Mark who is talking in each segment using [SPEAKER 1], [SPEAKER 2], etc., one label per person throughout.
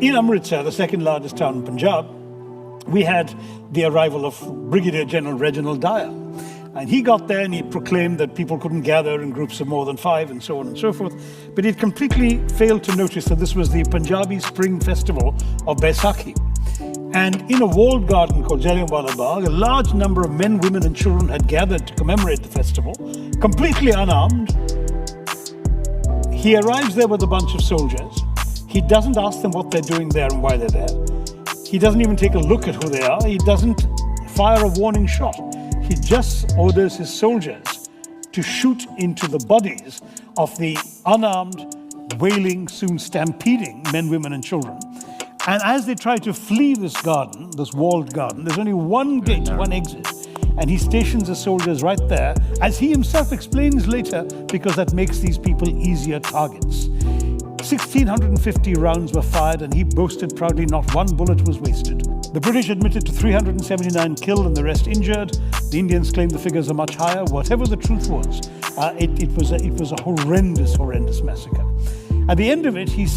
[SPEAKER 1] In Amritsar, the second largest town in Punjab, we had the arrival of Brigadier General Reginald Dyer. And he got there and he proclaimed that people couldn't gather in groups of more than 5 and so on and so forth. But he completely failed to notice that this was the Punjabi Spring Festival of Baisakhi. And in a walled garden called Jallianwala Bagh, a large number of men, women and children had gathered to commemorate the festival, completely unarmed. He arrives there with a bunch of soldiers. He doesn't ask them what they're doing there and why they're there. He doesn't even take a look at who they are. He doesn't fire a warning shot. He just orders his soldiers to shoot into the bodies of the unarmed, wailing, soon stampeding men, women and children. And as they try to flee this garden, this walled garden, there's only one gate, one exit. And he stations the soldiers right there, as he himself explains later, because that makes these people easier targets. 1,650 rounds were fired, and he boasted proudly not one bullet was wasted. The British admitted to 379 killed and the rest injured. The Indians claimed the figures are much higher. Whatever the truth was, it was a horrendous massacre. At the end of it, he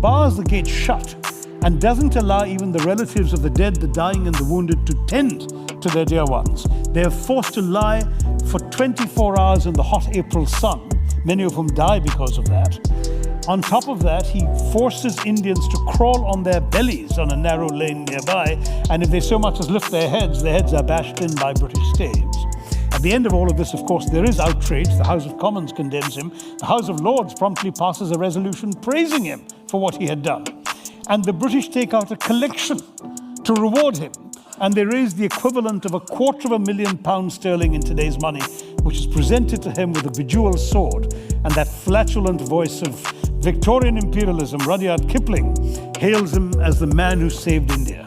[SPEAKER 1] bars the gate shut and doesn't allow even the relatives of the dead, the dying and the wounded to tend to their dear ones. They are forced to lie for 24 hours in the hot April sun, many of whom die because of that. On top of that, he forces Indians to crawl on their bellies on a narrow lane nearby, and if they so much as lift their heads are bashed in by British staves. At the end of all of this, of course, there is outrage. The House of Commons condemns him. The House of Lords promptly passes a resolution praising him for what he had done. And the British take out a collection to reward him. And they raise the equivalent of £250,000 in today's money, which is presented to him with a bejeweled sword and that flatulent voice of Victorian imperialism. Rudyard Kipling hails him as the man who saved India.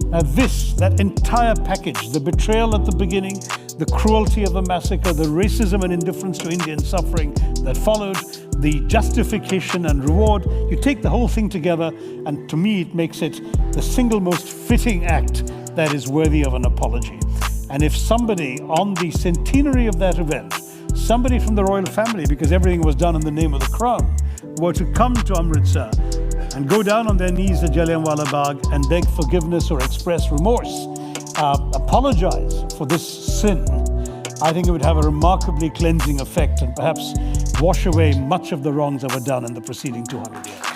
[SPEAKER 1] Now that entire package, the betrayal at the beginning, the cruelty of the massacre, the racism and indifference to Indian suffering that followed, the justification and reward, you take the whole thing together, and to me it makes it the single most fitting act that is worthy of an apology. And if somebody on the centenary of that event, somebody from the royal family, because everything was done in the name of the crown, were to come to Amritsar and go down on their knees at Jallianwala Bagh and beg forgiveness or express remorse, apologize for this sin, I think it would have a remarkably cleansing effect and perhaps wash away much of the wrongs that were done in the preceding 200 years.